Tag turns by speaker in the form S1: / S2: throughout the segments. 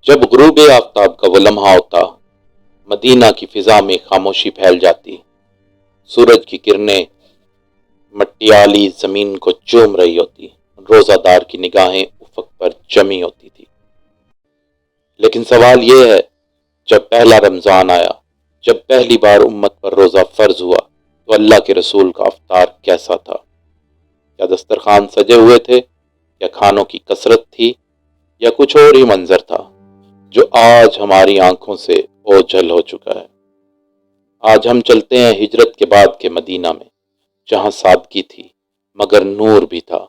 S1: جب غروب آفتاب کا وہ لمحہ ہوتا، مدینہ کی فضا میں خاموشی پھیل جاتی، سورج کی کرنیں مٹیالی زمین کو چوم رہی ہوتی، روزہ دار کی نگاہیں افق پر جمی ہوتی تھی۔ لیکن سوال یہ ہے، جب پہلا رمضان آیا، جب پہلی بار امت پر روزہ فرض ہوا، تو اللہ کے رسول کا افطار کیسا تھا؟ کیا دسترخوان سجے ہوئے تھے، یا کھانوں کی کثرت تھی، یا کچھ اور ہی منظر تھا جو آج ہماری آنکھوں سے اوجھل ہو چکا ہے؟ آج ہم چلتے ہیں ہجرت کے بعد کے مدینہ میں، جہاں سادگی تھی مگر نور بھی تھا،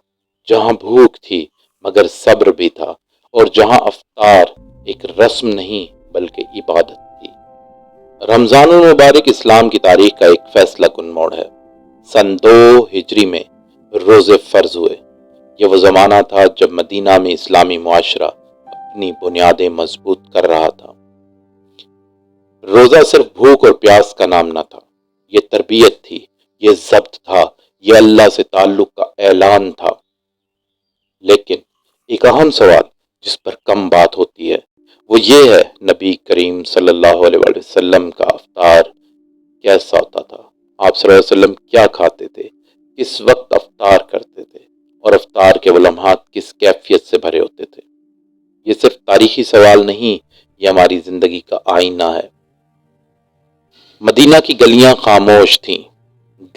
S1: جہاں بھوک تھی مگر صبر بھی تھا، اور جہاں افطار ایک رسم نہیں بلکہ عبادت تھی۔ رمضان المبارک اسلام کی تاریخ کا ایک فیصلہ کن موڑ ہے۔ سن 2 ہجری میں روزے فرض ہوئے۔ یہ وہ زمانہ تھا جب مدینہ میں اسلامی معاشرہ اپنی بنیادیں مضبوط کر رہا تھا۔ روزہ صرف بھوک اور پیاس کا نام نہ تھا، یہ تربیت تھی، یہ ضبط تھا، یہ اللہ سے تعلق کا اعلان تھا۔ لیکن ایک اہم سوال جس پر کم بات ہوتی ہے وہ یہ ہے، نبی کریم صلی اللہ علیہ وسلم کا افطار کیسا ہوتا تھا؟ آپ صلی اللہ علیہ وسلم کیا کھاتے تھے، کس وقت افطار کرتے تھے، اور افطار کے وہ لمحات کس کیفیت سے بھرے ہوتے تھے؟ یہ صرف تاریخی سوال نہیں، یہ ہماری زندگی کا آئینہ ہے۔ مدینہ کی گلیاں خاموش تھیں،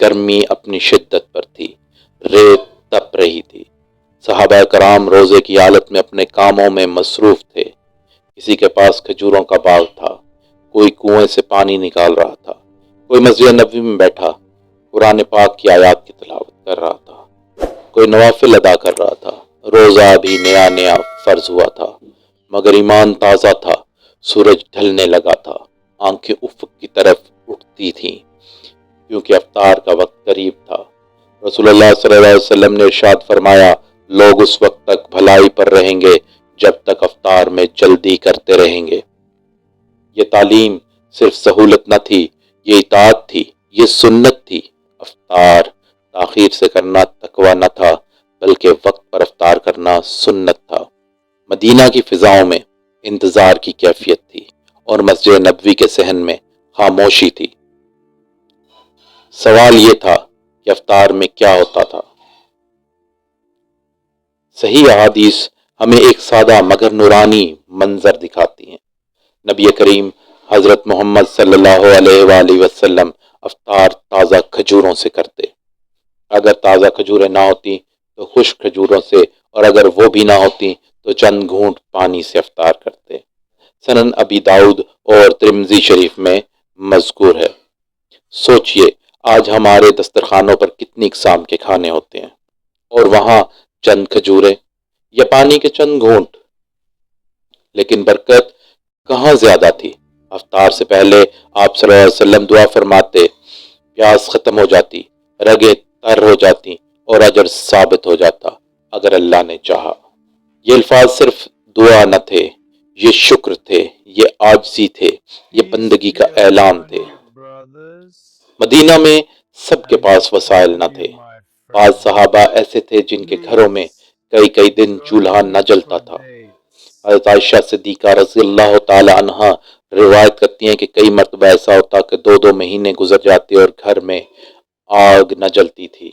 S1: گرمی اپنی شدت پر تھی، ریت تپ رہی تھی، صحابہ کرام روزے کی حالت میں اپنے کاموں میں مصروف تھے۔ کسی کے پاس کھجوروں کا باغ تھا، کوئی کنویں سے پانی نکال رہا تھا، کوئی مسجد نبوی میں بیٹھا قرآن پاک کی آیات کی تلاوت کر رہا تھا، کوئی نوافل ادا کر رہا تھا۔ روزہ بھی نیا نیا فرض ہوا تھا، مگر ایمان تازہ تھا، سورج ڈھلنے لگا تھا، آنکھیں افق کی طرف اٹھتی تھیں، کیونکہ افطار کا وقت قریب تھا۔ رسول اللہ صلی اللہ علیہ وسلم نے ارشاد فرمایا، لوگ اس وقت تک بھلائی پر رہیں گے جب تک افطار میں جلدی کرتے رہیں گے۔ یہ تعلیم صرف سہولت نہ تھی، یہ اطاعت تھی، یہ سنت تھی۔ افطار تاخیر سے کرنا تقویٰ نہ تھا، بلکہ وقت پر افطار کرنا سنت تھا۔ مدینہ کی فضاؤں میں انتظار کی کیفیت تھی، اور مسجد نبوی کے صحن میں خاموشی تھی۔ سوال یہ تھا کہ افطار میں کیا ہوتا تھا؟ صحیح احادیث ہمیں ایک سادہ مگر نورانی منظر دکھاتی ہیں۔ نبی کریم حضرت محمد صلی اللہ علیہ وآلہ وسلم افطار تازہ کھجوروں سے کرتے۔ اگر تازہ کھجوریں نہ ہوتی تو خشک کھجوروں سے، اور اگر وہ بھی نہ ہوتی تو چند گھونٹ پانی سے افطار کرتے۔ سنن ابی داؤد اور ترمذی شریف میں مذکور ہے۔ سوچئے آج ہمارے دسترخوانوں پر کتنی اقسام کے کھانے ہوتے ہیں، اور وہاں چند کھجوریں یا پانی کے چند گھونٹ، لیکن برکت کہاں زیادہ تھی؟ افطار سے پہلے آپ صلی اللہ علیہ وسلم دعا فرماتے، پیاس ختم ہو جاتی، رگیں تر ہو جاتی، اور اجر ثابت ہو جاتا اگر اللہ نے چاہا۔ یہ الفاظ صرف دعا نہ تھے، یہ شکر تھے، یہ عاجزی تھے، یہ بندگی کا اعلان تھے۔ مدینہ میں سب کے پاس وسائل نہ تھے۔ بعض صحابہ ایسے تھے جن کے گھروں میں کئی دن چولہا نہ جلتا تھا۔ حضرت عائشہ صدیقہ رضی اللہ تعالی عنہا روایت کرتی ہیں کہ کئی مرتبہ ایسا ہوتا کہ 2 مہینے گزر جاتے اور گھر میں آگ نہ جلتی تھی،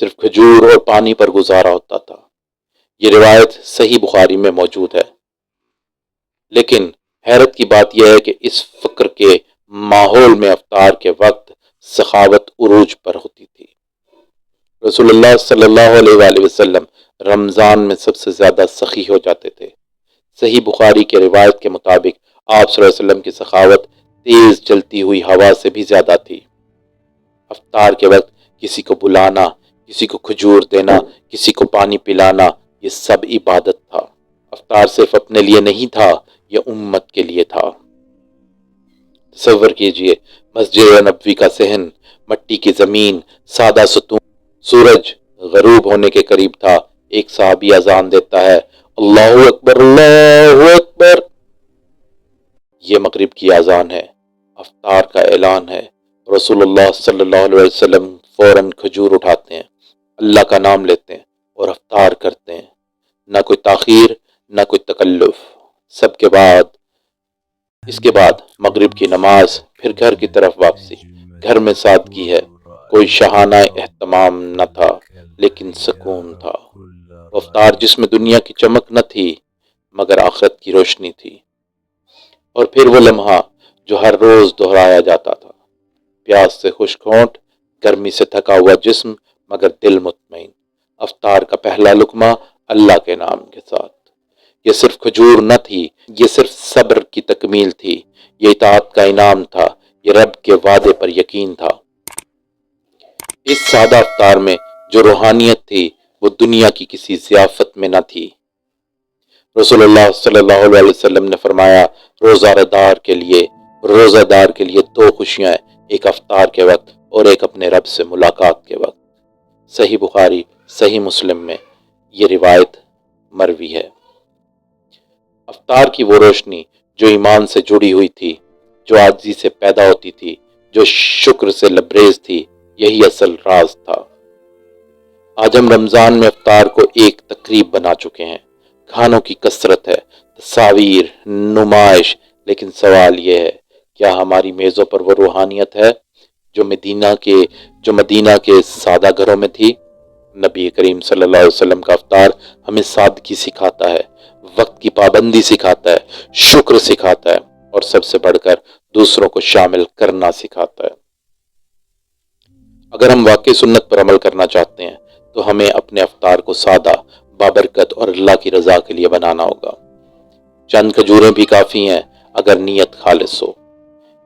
S1: صرف کھجور اور پانی پر گزارا ہوتا تھا۔ یہ روایت صحیح بخاری میں موجود ہے۔ لیکن حیرت کی بات یہ ہے کہ اس فقر کے ماحول میں افطار کے وقت سخاوت عروج پر ہوتی تھی۔ رسول اللہ صلی اللہ علیہ وآلہ وسلم رمضان میں سب سے زیادہ سخی ہو جاتے تھے۔ صحیح بخاری کے روایت کے مطابق آپ صلی اللہ علیہ وسلم کی سخاوت تیز چلتی ہوئی ہوا سے بھی زیادہ تھی۔ افطار کے وقت کسی کو بلانا، کسی کو کھجور دینا، کسی کو پانی پلانا، یہ سب عبادت تھا۔ افطار صرف اپنے لیے نہیں تھا، یہ امت کے لیے تھا۔ تصور کیجئے مسجد نبوی کا صحن، مٹی کی زمین، سادہ ستون، سورج غروب ہونے کے قریب تھا۔ ایک صحابی اذان دیتا ہے، اللہ اکبر اللہ اکبر۔ یہ مغرب کی اذان ہے، افطار کا اعلان ہے۔ رسول اللہ صلی اللہ علیہ وسلم فوراً کھجور اٹھاتے ہیں، اللہ کا نام لیتے ہیں اور افطار کرتے ہیں۔ نہ کوئی تاخیر، نہ کوئی تکلف، اس کے بعد مغرب کی نماز، پھر گھر کی طرف واپسی۔ گھر میں سادگی ہے، کوئی شاہانہ اہتمام نہ تھا لیکن سکون تھا۔ وہ افطار جس میں دنیا کی چمک نہ تھی مگر آخرت کی روشنی تھی۔ اور پھر وہ لمحہ جو ہر روز دہرایا جاتا تھا، پیاس سے خشک ہونٹ، گرمی سے تھکا ہوا جسم مگر دل مطمئن۔ افطار کا پہلا لقمہ اللہ کے نام کے ساتھ۔ یہ صرف کھجور نہ تھی، یہ صرف صبر کی تکمیل تھی، یہ اطاعت کا انعام تھا، یہ رب کے وعدے پر یقین تھا۔ اس سادہ افطار میں جو روحانیت تھی وہ دنیا کی کسی ضیافت میں نہ تھی۔ رسول اللہ صلی اللہ علیہ وسلم نے فرمایا، روزہ دار کے لیے دو خوشیاں ہیں، ایک افطار کے وقت اور ایک اپنے رب سے ملاقات کے وقت۔ صحیح بخاری، صحیح مسلم میں یہ روایت مروی ہے۔ افطار کی وہ روشنی جو ایمان سے جڑی ہوئی تھی، جو عاجزی سے پیدا ہوتی تھی، جو شکر سے لبریز تھی، یہی اصل راز تھا۔ آج ہم رمضان میں افطار کو ایک تقریب بنا چکے ہیں۔ کھانوں کی کثرت ہے، تصاویر، نمائش، لیکن سوال یہ ہے، کیا ہماری میزوں پر وہ روحانیت ہے جو مدینہ کے سادہ گھروں میں تھی؟ نبی کریم صلی اللہ علیہ وسلم کا افطار ہمیں سادگی سکھاتا ہے، وقت کی پابندی سکھاتا ہے، شکر سکھاتا ہے اور سب سے بڑھ کر دوسروں کو شامل کرنا سکھاتا ہے۔ اگر ہم واقعی سنت پر عمل کرنا چاہتے ہیں تو ہمیں اپنے افطار کو سادہ، بابرکت اور اللہ کی رضا کے لیے بنانا ہوگا۔ چند کھجوریں بھی کافی ہیں اگر نیت خالص ہو۔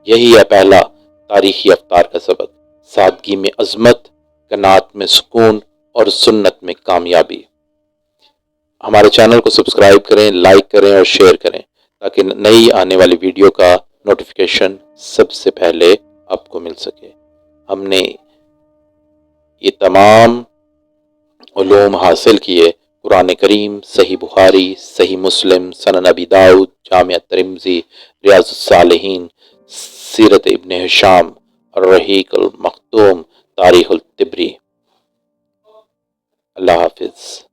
S1: یہی ہے پہلا تاریخی افطار کا سبق، سادگی میں عظمت، قناعت میں سکون اور سنت میں کامیابی۔ ہمارے چینل کو سبسکرائب کریں، لائک کریں اور شیئر کریں تاکہ نئی آنے والی ویڈیو کا نوٹیفیکیشن سب سے پہلے آپ کو مل سکے۔ ہم نے یہ تمام علوم حاصل کیے قرآن کریم، صحیح بخاری، صحیح مسلم، سنن ابی داؤد، جامع ترمذی، ریاض الصالحین، سیرت ابن ہشام، الرحیق المختوم، تاریخ الطبری۔ اللہ حافظ۔